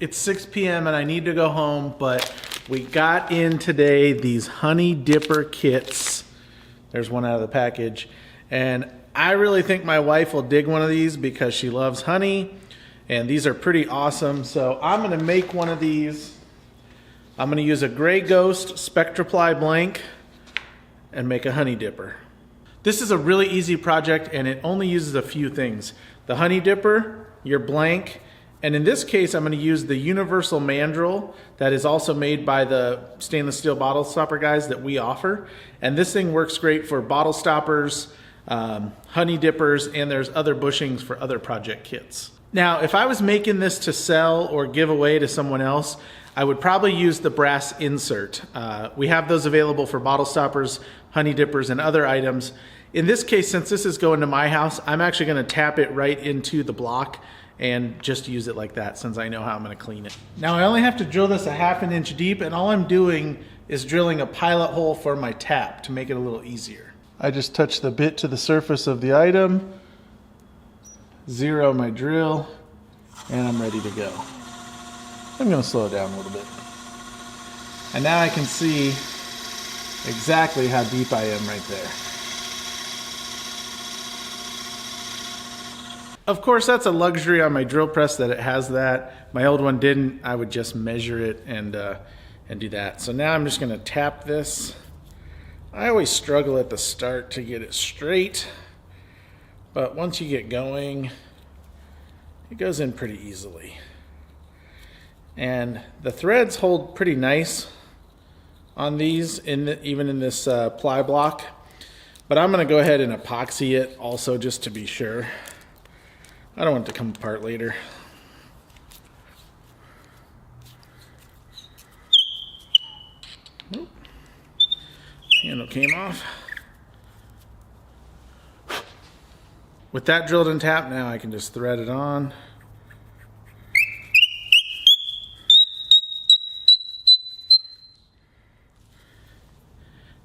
It's 6 p.m. and I need to go home, but we got in today these honey dipper kits. There's one out of the package. And I really think my wife will dig one of these because she loves honey. And these are pretty awesome. So I'm gonna make one of these. I'm gonna use a Gray Ghost Spectraply blank and make a honey dipper. This is a really easy project and it only uses a few things. The honey dipper, your blank, and in this case I'm going to use the universal mandrill that is also made by the stainless steel bottle stopper guys that we offer. And this thing works great for bottle stoppers, honey dippers, and there's other bushings for other project kits. Now if I was making this to sell or give away to someone else, I would probably use the brass insert. We have those available for bottle stoppers, honey dippers, and other items. In this case, since this is going to my house, I'm actually going to tap it right into the block and just use it like that since I know how I'm going to clean it. Now I only have to drill this a ½ inch deep, and all I'm doing is drilling a pilot hole for my tap to make it a little easier. I just touch the bit to the surface of the item, zero my drill, and I'm ready to go. I'm going to slow it down a little bit. And now I can see exactly how deep I am right there. Of course, that's a luxury on my drill press that it has that. My old one didn't. I would just measure it and do that. So now I'm just going to tap this. I always struggle at the start to get it straight, but once you get going, it goes in pretty easily. And the threads hold pretty nice on these, even in this ply block. But I'm going to go ahead and epoxy it also just to be sure. I don't want it to come apart later. Nope. Handle came off. With that drilled and tapped, now I can just thread it on.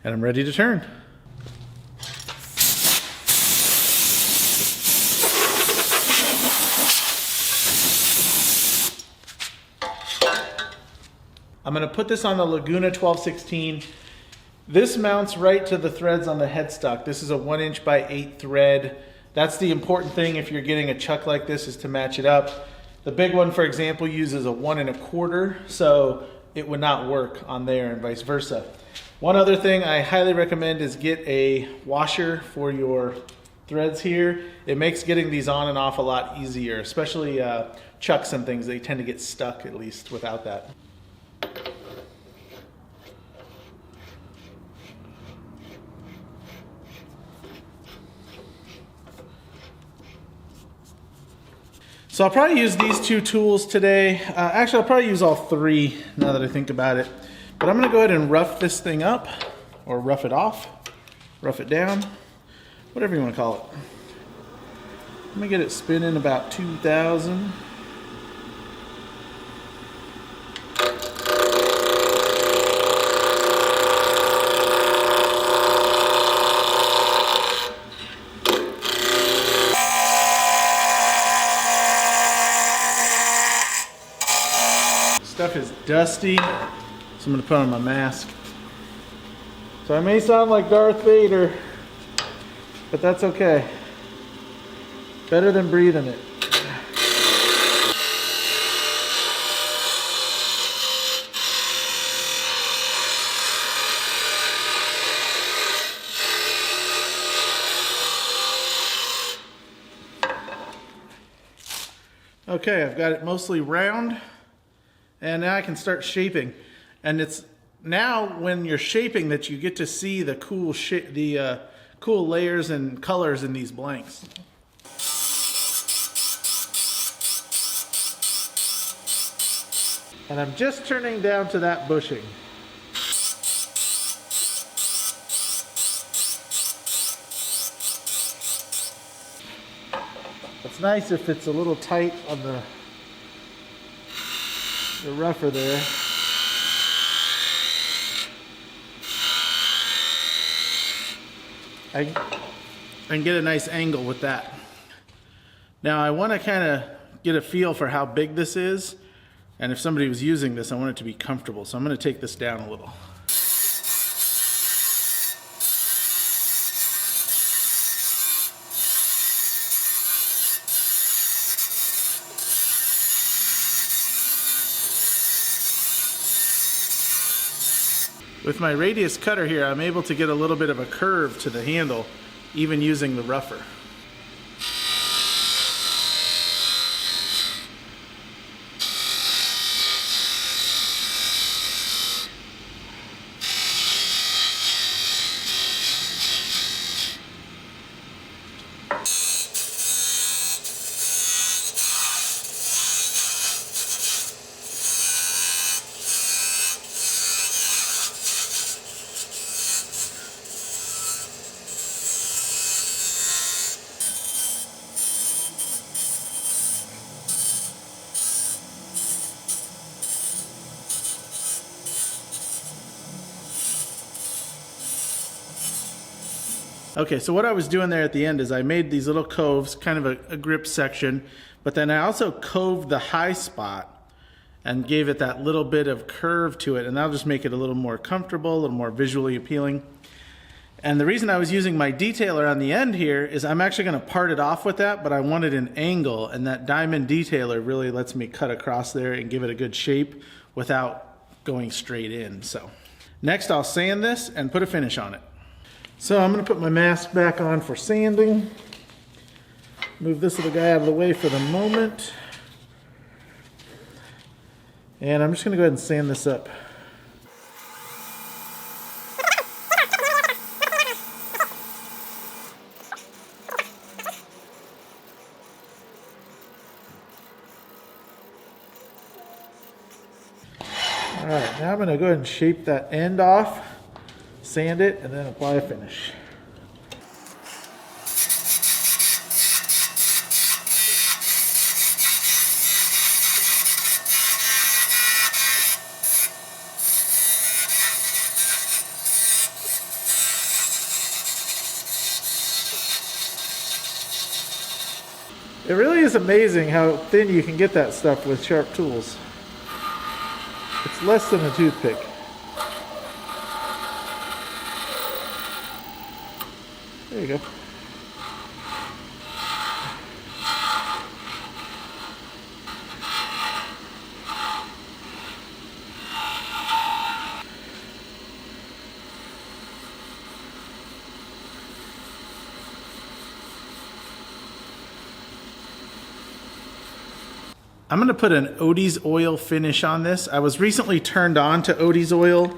And I'm ready to turn. I'm going to put this on the Laguna 1216. This mounts right to the threads on the headstock. This is a 1" by 8 thread. That's the important thing if you're getting a chuck like this, is to match it up. The big one, for example, uses a 1 1/4, so it would not work on there and vice versa. One other thing I highly recommend is get a washer for your threads here. It makes getting these on and off a lot easier, especially chucks and things. They tend to get stuck, at least without that. So I'll probably use these two tools today. Actually, I'll probably use all three now that I think about it. But I'm gonna go ahead and rough this thing up, or rough it off, rough it down, whatever you wanna call it. I'm gonna get it spinning about 2,000. Stuff is dusty. I'm going to put on my mask. So I may sound like Darth Vader, but that's okay. Better than breathing it. Okay, I've got it mostly round, and now I can start shaping. And it's now when you're shaping that you get to see the cool cool layers and colors in these blanks. And I'm just turning down to that bushing. It's nice if it's a little tight on the rougher there. I can get a nice angle with that. Now I want to kind of get a feel for how big this is. And if somebody was using this, I want it to be comfortable. So I'm going to take this down a little. With my radius cutter here, I'm able to get a little bit of a curve to the handle, even using the rougher. Okay, so what I was doing there at the end is I made these little coves, kind of a grip section, but then I also coved the high spot and gave it that little bit of curve to it, and that'll just make it a little more comfortable, a little more visually appealing. And the reason I was using my detailer on the end here is I'm actually going to part it off with that, but I wanted an angle, and that diamond detailer really lets me cut across there and give it a good shape without going straight in. So next I'll sand this and put a finish on it. So I'm going to put my mask back on for sanding. Move this little guy out of the way for the moment. And I'm just going to go ahead and sand this up. Alright, now I'm going to go ahead and shape that end off, sand it, and then apply a finish. It really is amazing how thin you can get that stuff with sharp tools. It's less than a toothpick. There you go. I'm going to put an Odies oil finish on this. I was recently turned on to Odies oil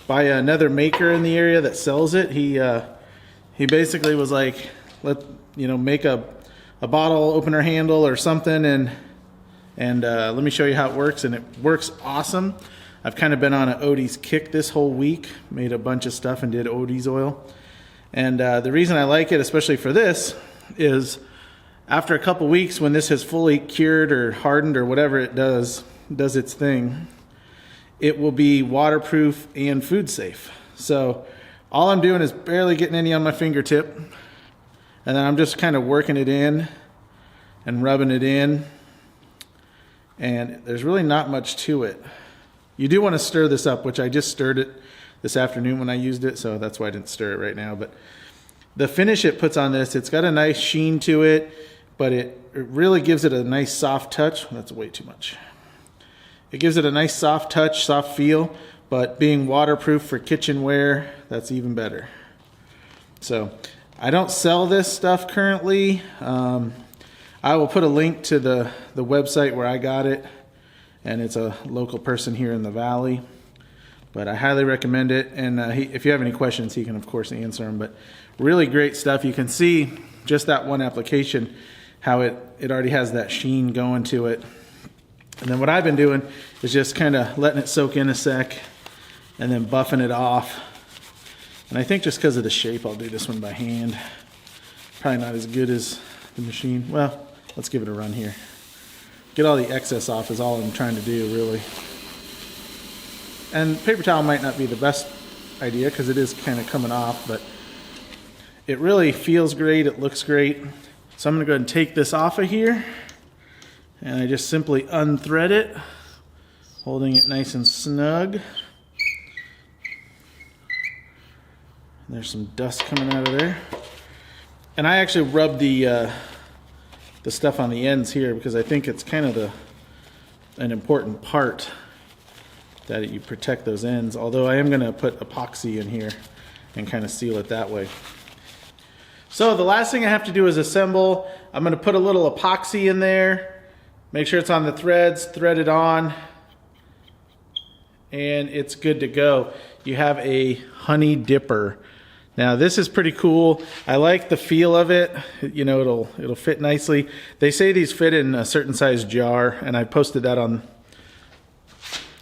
by another maker in the area that sells it. He basically was like, make a bottle opener handle or something, and let me show you how it works. And it works awesome. I've kind of been on an Odies kick this whole week. Made a bunch of stuff and did Odies oil. And the reason I like it, especially for this, is after a couple weeks, when this has fully cured or hardened or whatever it does its thing, it will be waterproof and food safe. So all I'm doing is barely getting any on my fingertip, and then I'm just kind of working it in and rubbing it in, and there's really not much to it. You do want to stir this up, which I just stirred it this afternoon when I used it, so that's why I didn't stir it right now. But the finish it puts on this, it's got a nice sheen to it, but it really gives it a nice soft touch. That's way too much. It gives it a nice soft touch, soft feel, but being waterproof for kitchenware, that's even better. So I don't sell this stuff currently. I will put a link to the website where I got it, and it's a local person here in the valley. But I highly recommend it, and if you have any questions, he can of course answer them. But really great stuff. You can see just that one application, how it already has that sheen going to it. And then what I've been doing is just kind of letting it soak in a sec and then buffing it off. And I think just because of the shape, I'll do this one by hand. Probably not as good as the machine. Well, let's give it a run here. Get all the excess off is all I'm trying to do, really. And paper towel might not be the best idea because it is kind of coming off, but it really feels great. It looks great. So I'm going to go ahead and take this off of here, and I just simply unthread it Holding it nice and snug. There's some dust coming out of there. And I actually rubbed the stuff on the ends here because I think it's kind of an important part that you protect those ends. Although I am going to put epoxy in here and kind of seal it that way. So the last thing I have to do is assemble. I'm going to put a little epoxy in there. Make sure it's on the threads, thread it on, and it's good to go. You have a honey dipper. Now this is pretty cool. I like the feel of it. You know, it'll fit nicely. They say these fit in a certain size jar, and I posted that on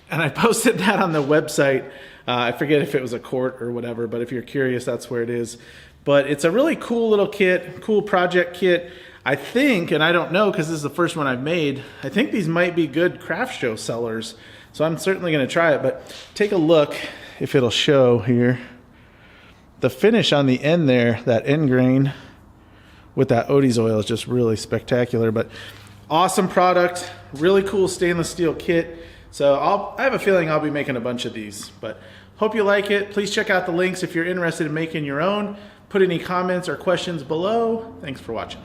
the website. I forget if it was a quart or whatever, but if you're curious, that's where it is. But it's a really cool little kit, cool project kit. I think, and I don't know because this is the first one I've made, I think these might be good craft show sellers. So I'm certainly going to try it, but take a look if it'll show here. The finish on the end there, that end grain with that Odies oil is just really spectacular. But awesome product, really cool stainless steel kit. So I have a feeling I'll be making a bunch of these, but hope you like it. Please check out the links if you're interested in making your own. Put any comments or questions below. Thanks for watching.